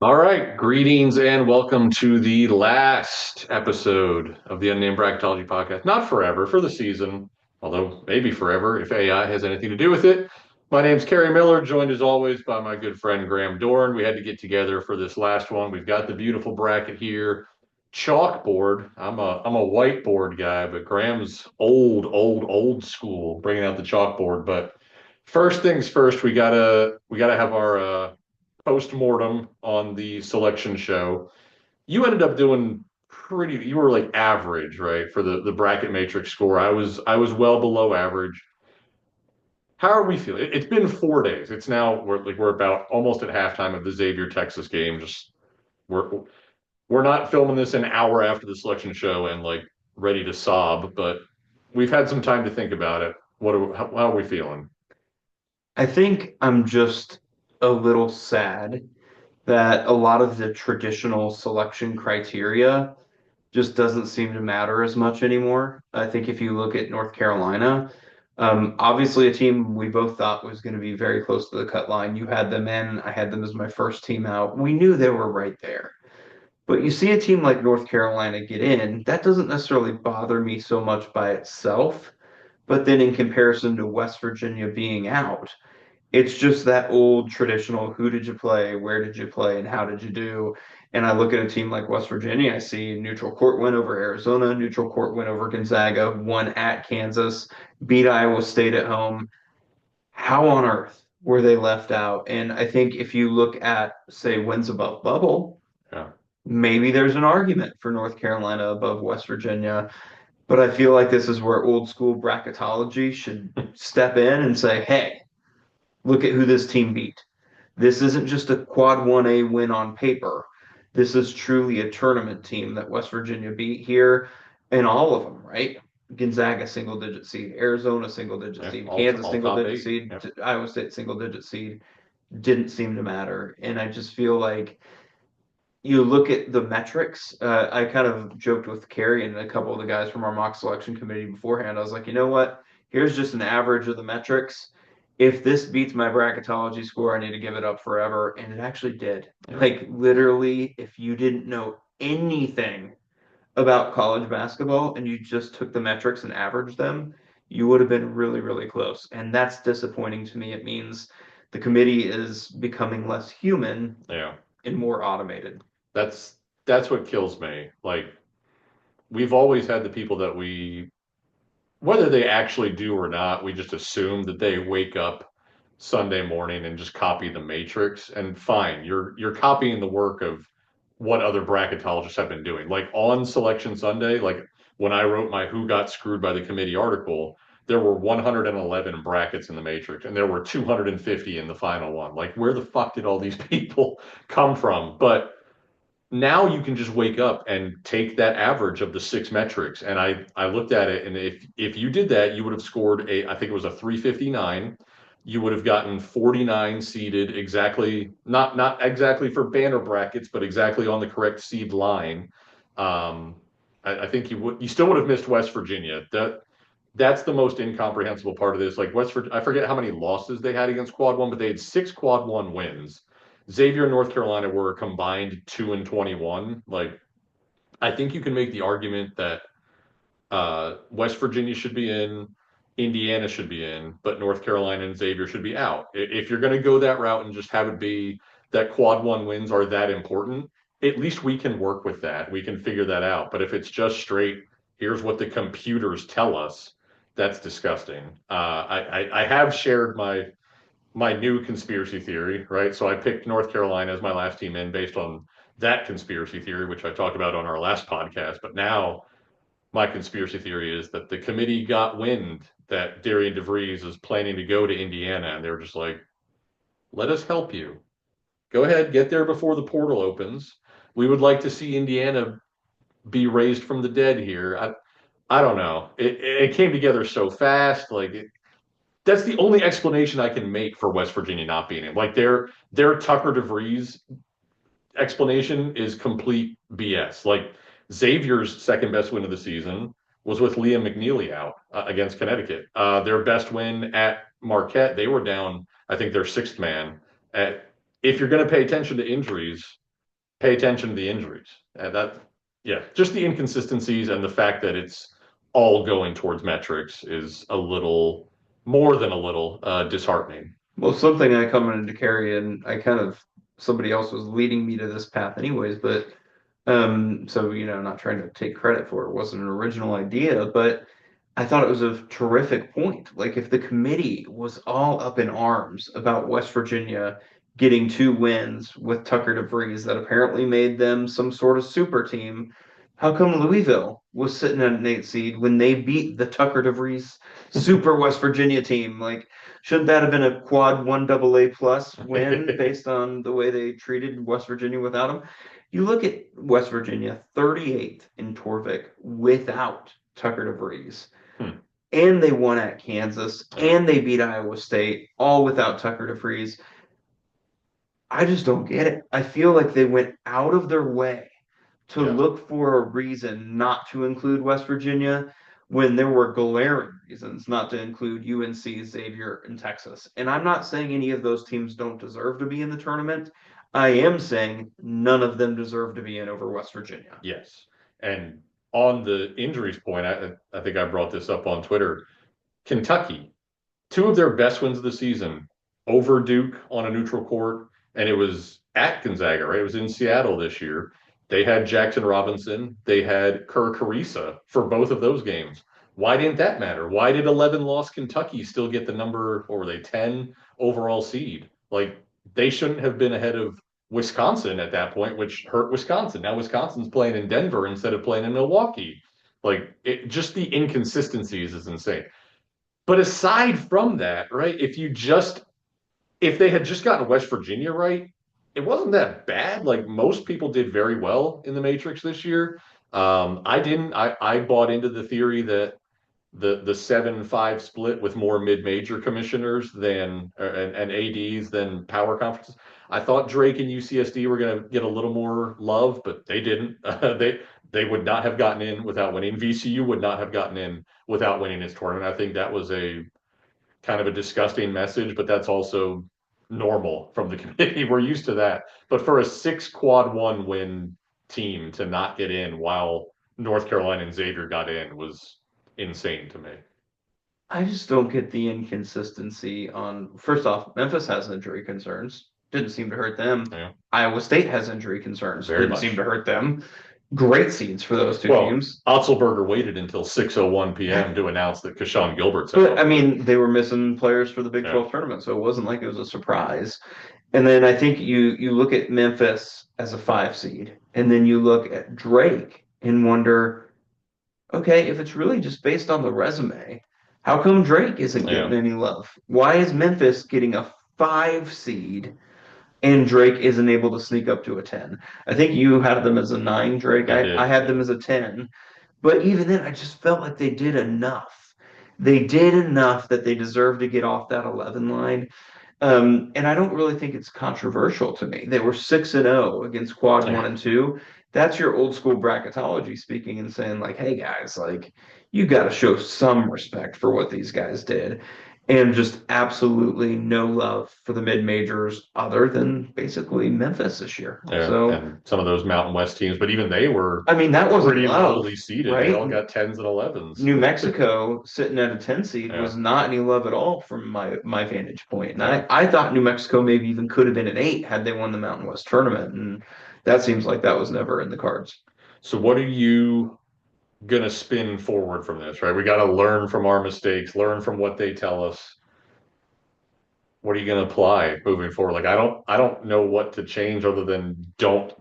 All right, greetings and welcome to the last episode of the Unnamed Bracketology podcast. Not forever, for the season, although maybe forever if AI has anything to do with it. My name's Kerry Miller, joined as always by my good friend Graham Dorn. We had to get together for this last one. We've got the beautiful bracket here, chalkboard. I'm a whiteboard guy, but Graham's old school, bringing out the chalkboard. But first things first, we gotta have our post-mortem on the selection show. You ended up doing pretty, you were like average, right, for the bracket matrix score. I was well below average. How are we feeling? It's been 4 days. It's now we're about almost at halftime of the Xavier Texas game. Just we're we're not filming this an hour after the selection show and like ready to sob, but we've had some time to think about it. How are we feeling? I think I'm just a little sad that a lot of the traditional selection criteria just doesn't seem to matter as much anymore. I think if you look at North Carolina, obviously a team we both thought was going to be very close to the cut line. You had them in, I had them as my first team out. We knew they were right there. But you see a team like North Carolina get in, that doesn't necessarily bother me so much by itself. But then in comparison to West Virginia being out, it's just that old traditional who did you play, where did you play, and how did you do? And I look at a team like West Virginia, I see neutral court win over Arizona, neutral court win over Gonzaga, won at Kansas, beat Iowa State at home. How on earth were they left out? And I think if you look at, say, wins above bubble, Yeah. maybe there's an argument for North Carolina above West Virginia. But I feel like this is where old school bracketology should step in and say, hey, look at who this team beat. This isn't just a quad 1A win on paper. This is truly a tournament team that West Virginia beat here, and all of them, right? Gonzaga single digit seed, Arizona single digit Yeah, seed, all Kansas all single top digit eight. seed, Yep. Iowa State single digit seed didn't seem to matter. And I just feel like you look at the metrics. I kind of joked with Kerry and a couple of the guys from our mock selection committee beforehand. I was like, you know what? Here's just an average of the metrics. If this beats my bracketology score, I need to give it up forever. And it actually did. Yeah. Like, literally, if you didn't know anything about college basketball and you just took the metrics and averaged them, you would have been really, really close. And that's disappointing to me. It means the committee is becoming less human Yeah. and more automated. That's that's what kills me. Like we've always had the people that whether they actually do or not, we just assume that they wake up Sunday morning and just copy the matrix. And fine, you're copying the work of what other bracketologists have been doing. Like on Selection Sunday, like when I wrote my Who Got Screwed by the Committee article, there were 111 brackets in the matrix and there were 250 in the final one. Like where the fuck did all these people come from? But now you can just wake up and take that average of the six metrics. And I looked at it, and if you did that, you would have scored I think it was a 359. You would have gotten 49 seeded exactly, not exactly for banner brackets, but exactly on the correct seed line. Um, I think you still would have missed West Virginia. That's the most incomprehensible part of this. Like West Virginia, I forget how many losses they had against Quad One, but they had six Quad One wins. Xavier and North Carolina were combined 2-21. Like I think you can make the argument that West Virginia should be in, Indiana should be in, but North Carolina and Xavier should be out. If you're going to go that route and just have it be that Quad One wins are that important, at least we can work with that. We can figure that out. But if it's just straight, here's what the computers tell us, that's disgusting. I have shared my new conspiracy theory, right? So I picked North Carolina as my last team in based on that conspiracy theory, which I talked about on our last podcast. But now my conspiracy theory is that the committee got wind that Darian DeVries is planning to go to Indiana, and they were just like, "Let us help you. Go ahead, get there before the portal opens. We would like to see Indiana be raised from the dead here." I don't know. It came together so fast. That's the only explanation I can make for West Virginia not being in. Like their Tucker DeVries explanation is complete BS. Like Xavier's second best win of the season was with Liam McNeely out against Connecticut. Their best win at Marquette, they were down, I think, their sixth man. At, if you're going to pay attention to injuries, pay attention to the injuries. And yeah, just the inconsistencies and the fact that it's all going towards metrics is a little more than a little disheartening. Well, something I come into Kerry and I kind of somebody else was leading me to this path anyways, but so not trying to take credit for it, wasn't an original idea, but I thought it was a terrific point. Like if the committee was all up in arms about West Virginia getting 2 wins with Tucker DeVries that apparently made them some sort of super team, how come Louisville was sitting at an 8 seed when they beat the Tucker DeVries super West Virginia team? Like, shouldn't that have been a quad one double A plus win based on the way they treated West Virginia without him? You look at West Virginia, 38th in Torvik without Tucker DeVries, Hmm. and they won at Kansas, and they beat Iowa State, all without Tucker DeVries. I just don't get it. I feel like they went out of their way to Yeah. look for a reason not to include West Virginia when there were glaring reasons not to include UNC, Xavier, and Texas. And I'm not saying any of those teams don't deserve to be in the tournament. I am saying none of them deserve to be in over West Virginia. Yes. And on the injuries point, I think I brought this up on Twitter. Kentucky, two of their best wins of the season over Duke on a neutral court, and it was at Gonzaga, right? It was in Seattle this year. They had Jackson Robinson, they had Kerr Carissa for both of those games. Why didn't that matter? Why did 11 loss Kentucky still get the number, or were they 10 overall seed? Like they shouldn't have been ahead of Wisconsin at that point, which hurt Wisconsin. Now Wisconsin's playing in Denver instead of playing in Milwaukee. Like just the inconsistencies is insane. But aside from that, right, if they had just gotten West Virginia right, it wasn't that bad. Like most people did very well in the Matrix this year. I didn't. I bought into the theory that the 7-5 split with more mid-major commissioners than and ADs than power conferences. I thought Drake and UCSD were going to get a little more love, but they didn't. They would not have gotten in without winning. VCU would not have gotten in without winning its tournament. I think that was a kind of a disgusting message, but that's also normal from the committee. We're used to that. But for a 6 quad 1 win team to not get in while North Carolina and Xavier got in was insane to me. I just don't get the inconsistency on. First off, Memphis has injury concerns. Didn't seem to hurt them. Yeah, Iowa State has injury concerns. very Didn't seem much. to hurt them. Great seeds for those two Well, teams. Otzelberger waited until 6:01 p.m. to announce that Kashawn Gilbert's But out. I mean, they were missing players for the Big Yeah, 12 tournament, so it wasn't like it was a surprise. And then I think you look at Memphis as a 5 seed, and then you look at Drake and wonder, okay, if it's really just based on the resume, how come Drake isn't getting yeah, any love? Why is Memphis getting a 5 seed and Drake isn't able to sneak up to a 10? I think you had them as a 9, Drake. I I did. had Yeah, them as a 10. But even then, I just felt like they did enough. They did enough that they deserve to get off that 11 line. And I don't really think it's controversial to me. They were 6-0 against quad one yeah, and two. That's your old school bracketology speaking and saying, like, hey guys, like, you got to show some respect for what these guys did. And just absolutely no love for the mid majors other than basically Memphis this year. yeah. So, And some of those Mountain West teams, but even they were I mean, that wasn't pretty love, lowly seated. They all right? got tens and elevens. New Mexico sitting at a 10 seed Yeah, was not any love at all from my vantage point. And yeah. I thought New Mexico maybe even could have been an 8 had they won the Mountain West tournament. And that seems like that was never in the cards. So what are you gonna spin forward from this, right? We got to learn from our mistakes, learn from what they tell us. What are you gonna apply moving forward? Like I don't know what to change other than don't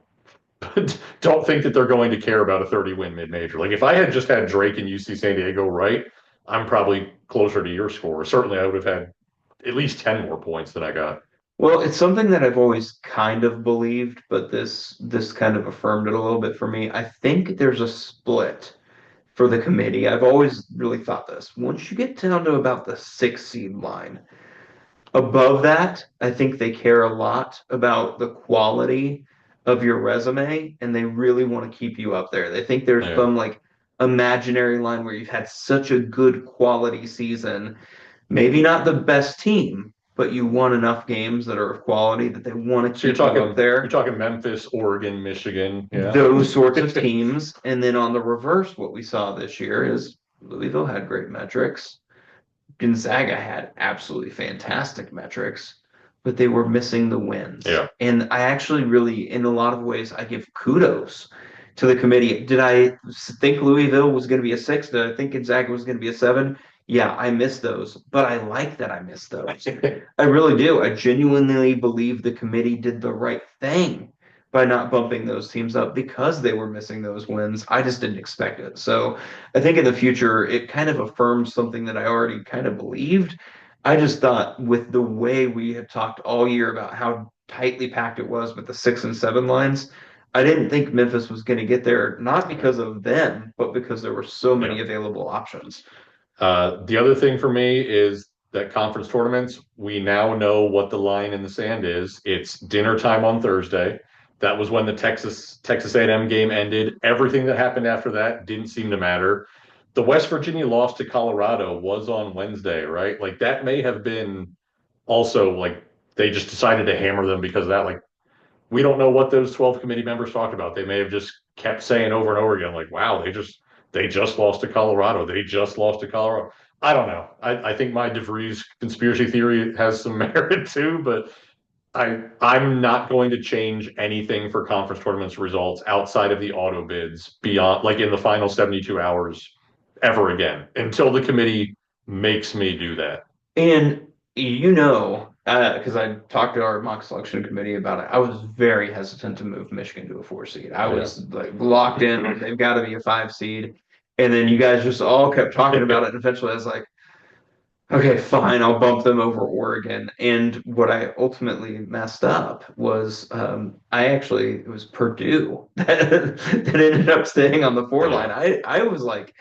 don't think that they're going to care about a 30 win mid major. Like if I had just had Drake and UC San Diego right, I'm probably closer to your score. Certainly I would have had at least 10 more points than I got. Well, it's something that I've always kind of believed, but this kind of affirmed it a little bit for me. I think there's a split for the committee. I've always really thought this. Once you get down to about the 6 seed line, above that, I think they care a lot about the quality of your resume and they really want to keep you up there. They think there's Yeah. some like imaginary line where you've had such a good quality season, maybe not the best team, but you won enough games that are of quality that they want to So you're keep you up you're there. talking Memphis, Oregon, Michigan, yeah. Those sorts of teams. And then on the reverse, what we saw this year is Louisville had great metrics. Gonzaga had absolutely fantastic metrics, but they were missing the wins. Yeah. And I actually really, in a lot of ways, I give kudos to the committee. Did I think Louisville was going to be a 6? Did I think Gonzaga was going to be a 7? Yeah, I missed those, but I like that I missed those. I really do. I genuinely believe the committee did the right thing by not bumping those teams up because they were missing those wins. I just didn't expect it. So I think in the future, it kind of affirms something that I already kind of believed. I just thought with the way we had talked all year about how tightly packed it was with the 6 and 7 lines, I didn't think Memphis was going to get there, not because of them, but because there were so Yeah. many available options. The other thing for me is that conference tournaments, we now know what the line in the sand is. It's dinner time on Thursday. That was when the Texas A&M game ended. Everything that happened after that didn't seem to matter. The West Virginia loss to Colorado was on Wednesday, right? Like that may have been also like they just decided to hammer them because of that. Like we don't know what those 12 committee members talked about. They may have just kept saying over and over again, like, wow, they just lost to Colorado. They just lost to Colorado. I don't know. I think my DeVries conspiracy theory has some merit too, but I'm not going to change anything for conference tournaments results outside of the auto bids beyond like in the final 72 hours ever again until the committee makes me do that. And because I talked to our mock selection committee about it, I was very hesitant to move Michigan to a 4 seed. I Yeah. was like locked in; they've got to be a 5 seed. And then you guys just all kept talking about it, and eventually I was like, okay, fine, I'll bump them over Oregon. And what I ultimately messed up was it was Purdue that ended up staying on the 4 line. Yeah. I was like,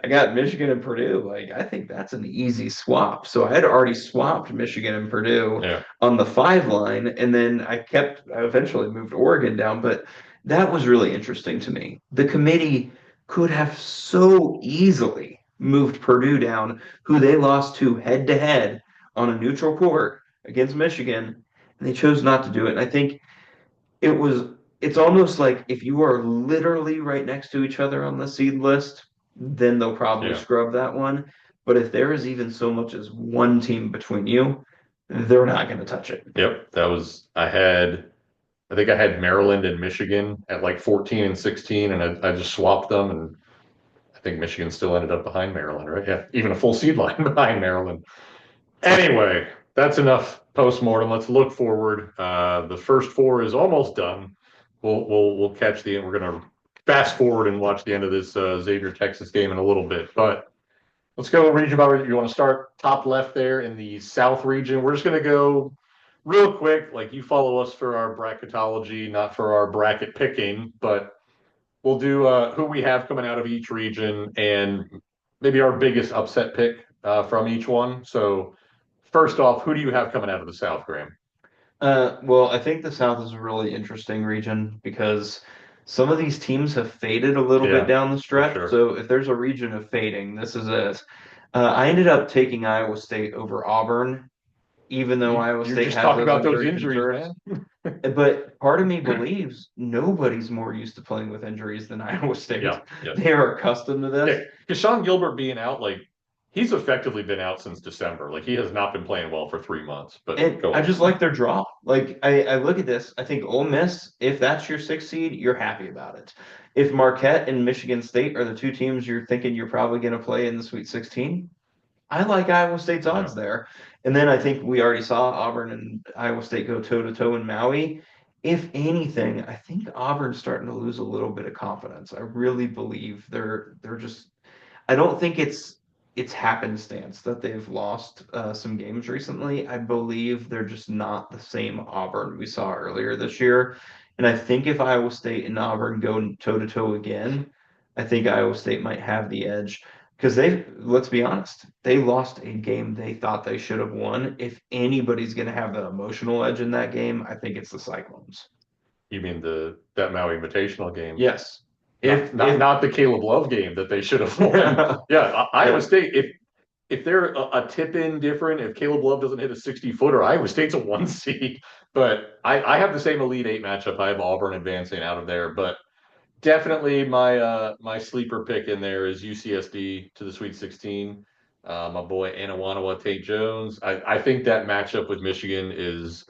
I got Michigan and Purdue. Like, I think that's an easy swap. So I had already swapped Michigan and Purdue Yeah. on the 5 line. And then I eventually moved Oregon down. But that was really interesting to me. The committee could have so easily moved Purdue down, who they lost to head on a neutral court against Michigan. And they chose not to do it. And I think it was it's almost like if you are literally right next to each other on the seed list, then they'll probably Yeah. scrub that one. But if there is even so much as one team between you, they're not going to touch it. Yep. I think I had Maryland and Michigan at like 14 and 16, and I just swapped them, and I think Michigan still ended up behind Maryland, right? Yeah, even a full seed line behind Maryland. Anyway, that's enough postmortem. Let's look forward. The first four is almost done. We'll catch the end. We're gonna fast forward and watch the end of this Xavier Texas game in a little bit, but let's go region by region. You want to start top left there in the South region? We're just gonna go real quick. Like you follow us for our bracketology, not for our bracket picking, but we'll do who we have coming out of each region and maybe our biggest upset pick from each one. So first off, who do you have coming out of the South, Graham? Well, I think the South is a really interesting region because some of these teams have faded a little bit Yeah, down the for stretch. sure. So if there's a region of fading, this is it. I ended up taking Iowa State over Auburn, even though Iowa You State just has talk those about those injury injuries, concerns. man. But part of me believes nobody's more used to playing with injuries than Iowa State. Yeah, yeah, They are accustomed to yeah. this. Because Sean Gilbert being out, like he's effectively been out since December. Like he has not been playing well for 3 months. But And go I on. just like their draw. Like I look at this, I think Ole Miss, if that's your 6 seed, you're happy about it. If Marquette and Michigan State are the two teams you're thinking you're probably going to play in the Sweet 16, I like Iowa State's Yeah, odds there. And then I think we already saw Auburn and Iowa State go toe to toe in Maui. If anything, I think Auburn's starting to lose a little bit of confidence. I really believe they're just I don't think it's happenstance that they've lost some games recently. I believe they're just not the same Auburn we saw earlier this year. And I think if Iowa State and Auburn go toe to toe again, I think Iowa State might have the edge because let's be honest, they lost a game they thought they should have won. If anybody's going to have the emotional edge in that game, I think it's the Cyclones. you mean the that Maui Invitational game? Yes. Not If not the Caleb Love game that they should have won. yeah. Yeah, Iowa State. if they're a tip in different, if Caleb Love doesn't hit a 60-footer, Iowa State's a 1 seed. But I have the same Elite Eight matchup. I have Auburn advancing out of there, but definitely my sleeper pick in there is UCSD to the Sweet 16. My boy Anawanawa Tate Jones. I think that matchup with Michigan is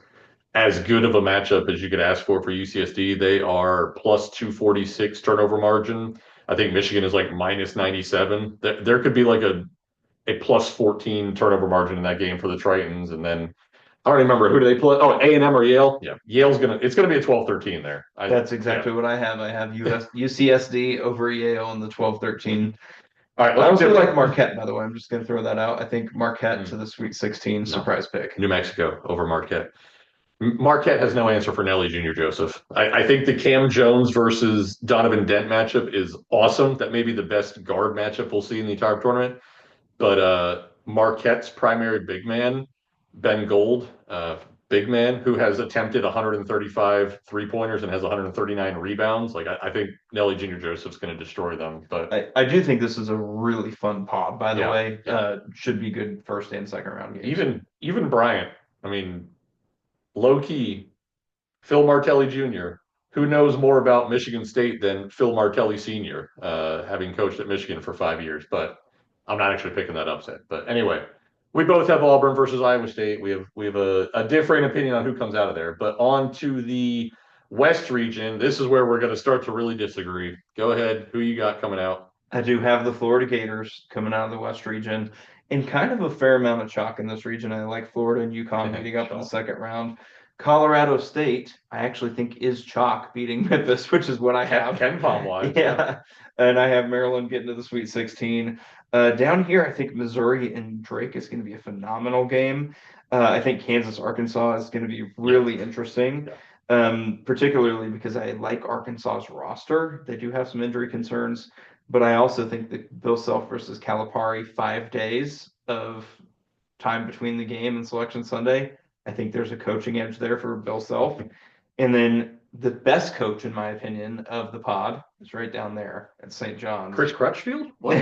as good of a matchup as you could ask for UCSD. They are plus 246 turnover margin. I think Michigan is like minus 97. There could be like a plus 14 turnover margin in that game for the Tritons. And then I don't remember who do they play. Oh, A&M or Yale. Yeah, it's gonna be a 12-13 there. That's Yeah. exactly what I have. I have UCSD over Yale in the 12-13. All right, I let's also get like Marquette, by the way. I'm just going to throw that out. I think Marquette to mm, the Sweet 16 no. surprise pick. New Mexico over Marquette. Marquette has no answer for Nelly Jr. Joseph. I think the Cam Jones versus Donovan Dent matchup is awesome. That may be the best guard matchup we'll see in the entire tournament. But Marquette's primary big man, Ben Gold, big man who has attempted 135 three-pointers and has 139 rebounds. Like I think Nelly Jr. Joseph's going to destroy them. But I do think this is a really fun pod, by the yeah, way. yeah. Should be good first and second round games. Even Bryant. I mean, low key, Phil Martelli Jr., who knows more about Michigan State than Phil Martelli Sr., having coached at Michigan for 5 years. But I'm not actually picking that upset. But anyway, we both have Auburn versus Iowa State. We have a differing opinion on who comes out of there. But on to the West region. This is where we're going to start to really disagree. Go ahead. Who you got coming out? I do have the Florida Gators coming out of the West region and kind of a fair amount of chalk in this region. I like Florida and UConn meeting up in the second round. Colorado State, I actually think is chalk beating Memphis, which is what I have. KenPom wise. Yeah. And I have Maryland getting to the Sweet 16. Down here, I think Missouri and Drake is going to be a phenomenal game. I think Kansas Arkansas is going to be really interesting. Particularly because I like Arkansas's roster. They do have some injury concerns. But I also think that Bill Self versus Calipari, 5 days of time between the game and Selection Sunday. I think there's a coaching edge there for Bill Self. And then the best coach, in my opinion, of the pod is right down there at St. John's. Chris Crutchfield? What?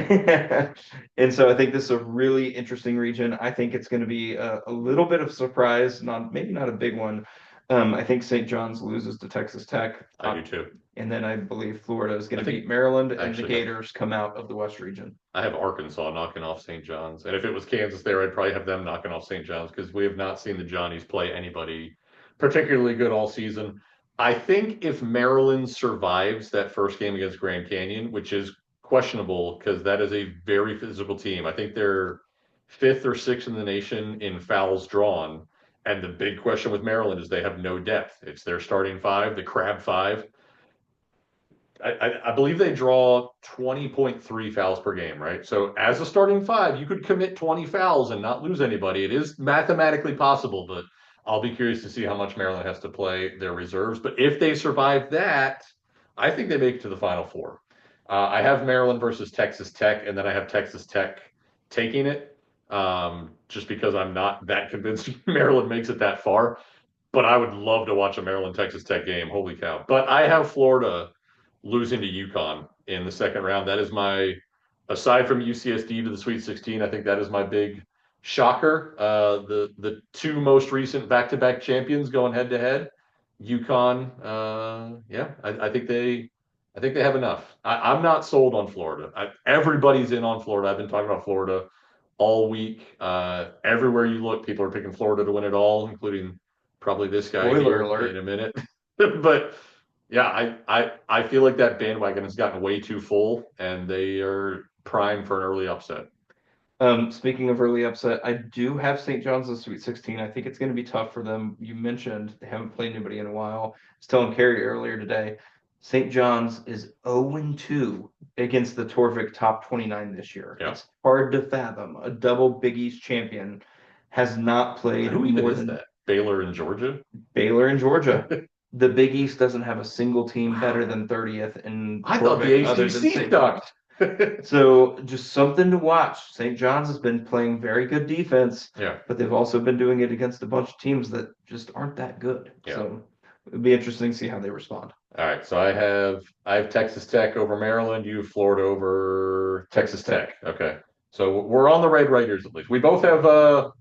And so I think this is a really interesting region. I think it's going to be a little bit of surprise, maybe not a big one. I think St. John's loses to Texas Tech. I do too. And then I believe Florida is going to beat Maryland, and the actually Gators come out of the West region. I have Arkansas knocking off St. John's. And if it was Kansas there, I'd probably have them knocking off St. John's because we have not seen the Johnnies play anybody particularly good all season. I think if Maryland survives that first game against Grand Canyon, which is questionable because that is a very physical team. I think they're fifth or sixth in the nation in fouls drawn. And the big question with Maryland is they have no depth. It's their starting five, the crab five. I believe they draw 20.3 fouls per game, right? So as a starting five, you could commit 20 fouls and not lose anybody. It is mathematically possible, but I'll be curious to see how much Maryland has to play their reserves. But if they survive that, I think they make it to the Final Four. I have Maryland versus Texas Tech, and then I have Texas Tech taking it, just because I'm not that convinced Maryland makes it that far. But I would love to watch a Maryland Texas Tech game. Holy cow. But I have Florida losing to UConn in the second round. That is aside from UCSD to the Sweet 16, I think that is my big shocker. The two most recent back-to-back champions going head to head. UConn, I think they have enough. I'm not sold on Florida. Everybody's in on Florida. I've been talking about Florida all week. Everywhere you look, people are picking Florida to win it all, including probably this guy Spoiler here alert. in a minute. But yeah, I feel like that bandwagon has gotten way too full, and they are primed for an early upset. Speaking of early upset, I do have St. John's in Sweet 16. I think it's going to be tough for them. You mentioned they haven't played anybody in a while. I was telling Kerry earlier today, St. John's is 0-2 against the Torvik top 29 this year. Yeah. It's hard to fathom. A double Big East champion has not played Who even more is than that? Baylor and Georgia? Baylor and Georgia. The Big East doesn't have a single team better than 30th in I thought the other than ACC St. sucked. So just something to watch. St. John's has been playing very good defense, Yeah. but they've also been doing it against a bunch of teams that just aren't that good. Yeah. So it'd be interesting to see how they respond. All right. So I have Texas Tech over Maryland. You have Florida over Texas Tech. Okay. So we're on the Red Raiders at least. We both have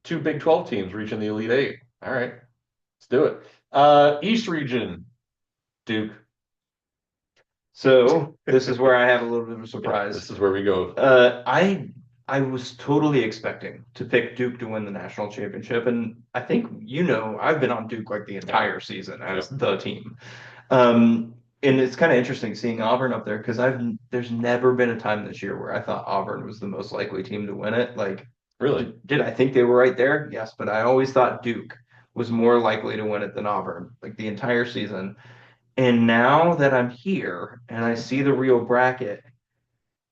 two Big 12 teams reaching the Elite Eight. All right, let's do it. East region, Duke. So this is where I have a little bit of a Yeah, surprise. this is where we go. I was totally expecting to pick Duke to win the national championship, and I think I've been on Duke like the Yeah, entire season yeah, as the team. And it's kind of interesting seeing Auburn up there because I've there's never been a time this year where I thought Auburn was the most likely team to win it. Like, really. did I think they were right there? Yes, but I always thought Duke was more likely to win it than Auburn, like the entire season. And now that I'm here and I see the real bracket,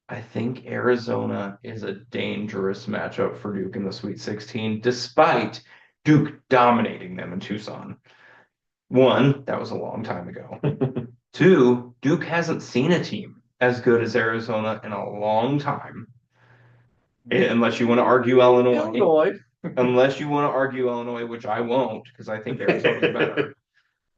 I think Arizona is a dangerous matchup for Duke in the Sweet 16, despite Duke dominating them in Tucson. One, that was a long time ago. Two, Duke hasn't seen a team as good as Arizona in a long time, unless you want to argue Illinois. Illinois. Unless you want to argue Illinois, which I won't, because I think Arizona's better.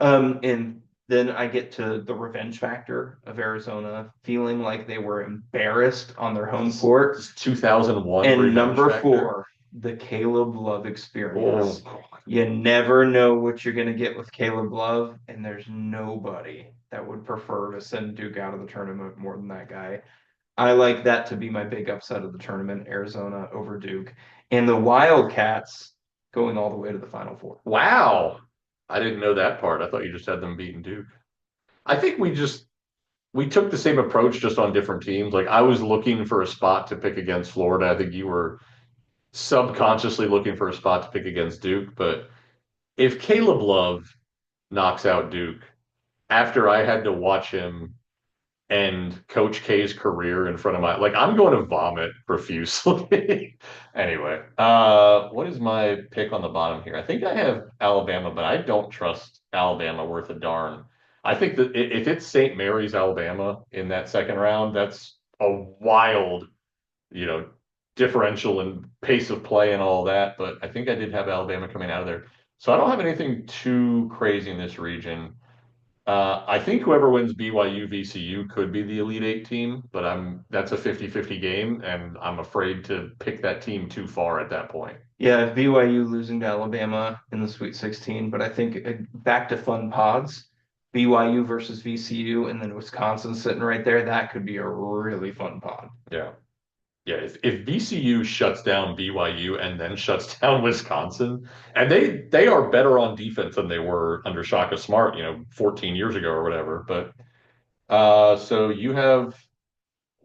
And then I get to the revenge factor of Arizona feeling like they were embarrassed on their home court. 2001 And revenge number factor. four, the Caleb Love experience. Oh, You never know what you're going to get with Caleb Love, and there's nobody that would prefer to send Duke out of the tournament more than that guy. I like that to be my big upset of the tournament, Arizona over Duke. And the Wildcats going all the way to the Final Four. wow. I didn't know that part. I thought you just had them beating Duke. I think we took the same approach just on different teams. Like I was looking for a spot to pick against Florida. I think you were subconsciously looking for a spot to pick against Duke. But if Caleb Love knocks out Duke after I had to watch him end Coach K's career in front of my like I'm going to vomit profusely. Anyway, what is my pick on the bottom here? I think I have Alabama, but I don't trust Alabama worth a darn. I think that if it's St. Mary's, Alabama in that second round, that's a wild, you know, differential in pace of play and all that. But I think I did have Alabama coming out of there. So I don't have anything too crazy in this region. I think whoever wins BYU VCU could be the Elite Eight team, but that's a 50-50 game, and I'm afraid to pick that team too far at that point. Yeah, BYU losing to Alabama in the Sweet 16, but I think back to fun pods, BYU versus VCU, and then Wisconsin sitting right there. That could be a really fun pod. Yeah. Yeah, if VCU shuts down BYU and then shuts down Wisconsin, and they are better on defense than they were under Shaka Smart, 14 years ago or whatever. But so you have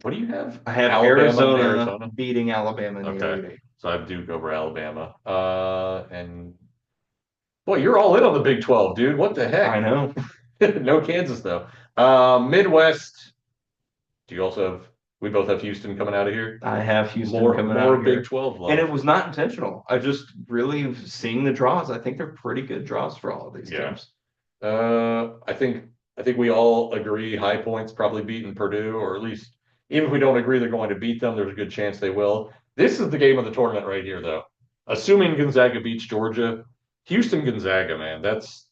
what do you have? I have Alabama and Arizona Arizona. beating Alabama in the Okay, Elite Eight. so I have Duke over Alabama. And boy, you're all in on the Big 12, dude. What the I heck? know. No Kansas though. Midwest. Do you also have? We both have Houston coming out of here. I have Houston More coming out more of Big here. 12 And love. it was not intentional. I just really seeing the draws. I think they're pretty good draws for all of these Yeah. teams. I think we all agree High Point's probably beating Purdue, or at least even if we don't agree they're going to beat them, there's a good chance they will. This is the game of the tournament right here, though. Assuming Gonzaga beats Georgia, Houston Gonzaga, man, that's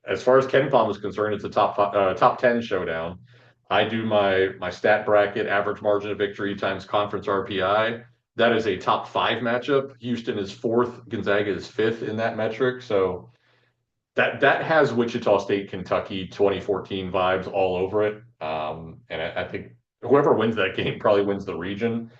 as far as Ken Palm is concerned, it's a top 10 showdown. I do my stat bracket, average margin of victory times conference RPI. That is a top five matchup. Houston is fourth, Gonzaga is fifth in that metric. So that has Wichita State, Kentucky 2014 vibes all over it. And I think whoever wins that game probably wins the region.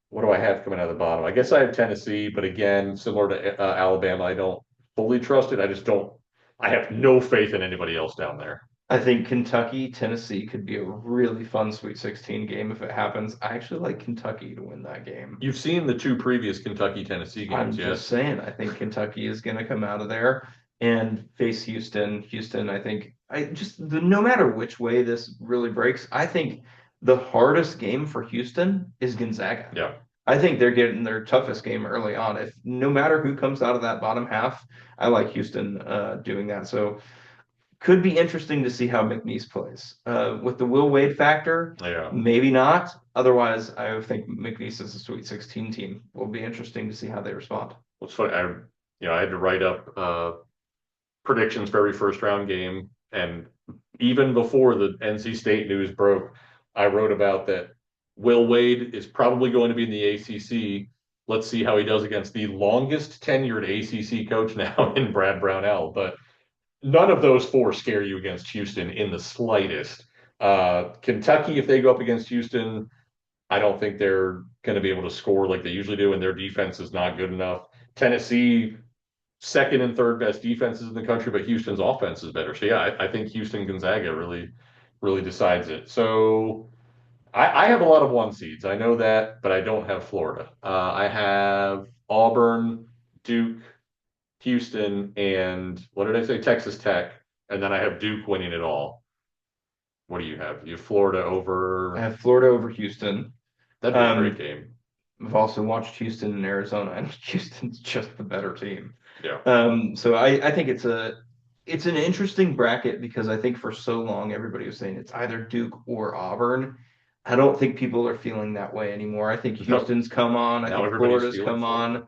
What do I have coming out of the bottom? I guess I have Tennessee, but again, similar to Alabama, I don't fully trust it. I just don't. I have no faith in anybody else down there. I think Kentucky, Tennessee could be a really fun Sweet 16 game if it happens. I actually like Kentucky to win that game. You've seen the two previous Kentucky Tennessee I'm games, just yes? saying, I think Kentucky is going to come out of there and face Houston. Houston, I think, no matter which way this really breaks, I think the hardest game for Houston is Gonzaga. Yeah. I think they're getting their toughest game early on. If no matter who comes out of that bottom half, I like Houston doing that. So could be interesting to see how McNeese plays. With the Will Wade factor, Yeah. maybe not. Otherwise, I think McNeese is a Sweet 16 team. Will be interesting to see how they respond. What's funny, I had to write up predictions for every first round game, and even before the NC State news broke, I wrote about that. Will Wade is probably going to be in the ACC. Let's see how he does against the longest tenured ACC coach now in Brad Brownell. But none of those four scare you against Houston in the slightest. Kentucky, if they go up against Houston, I don't think they're going to be able to score like they usually do, and their defense is not good enough. Tennessee, second and third best defenses in the country, but Houston's offense is better. So yeah, I think Houston Gonzaga really decides it. So I have a lot of one seeds. I know that, but I don't have Florida. I have Auburn, Duke, Houston, and what did I say? Texas Tech, and then I have Duke winning it all. What do you have? You have Florida I over. have Florida over Houston. That'd be a great Um, game. I've also watched Houston and Arizona, and Houston's just the better team. Yeah. So I think it's an interesting bracket because I think for so long everybody was saying it's either Duke or Auburn. I don't think people are feeling that way anymore. I think No, Houston's come on. I now think everybody's Florida's feeling come Florida. on.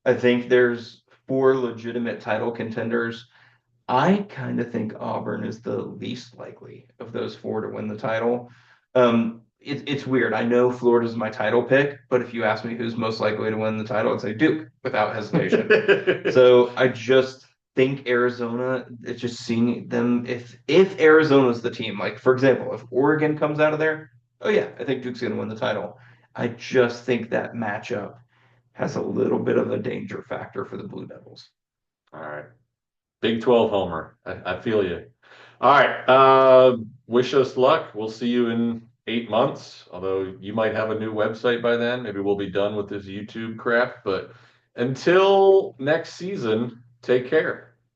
I think there's four legitimate title contenders. I kind of think Auburn is the least likely of those four to win the title. It's weird. I know Florida's my title pick, but if you ask me who's most likely to win the title, I'd say Duke without hesitation. So I just think Arizona, it's just seeing them if Arizona's the team, like for example, if Oregon comes out of there, oh yeah, I think Duke's gonna win the title. I just think that matchup has a little bit of a danger factor for the Blue Devils. All right. Big 12 homer. I feel you. All right. Wish us luck. We'll see you in 8 months. Although you might have a new website by then. Maybe we'll be done with this YouTube crap. But until next season, take care.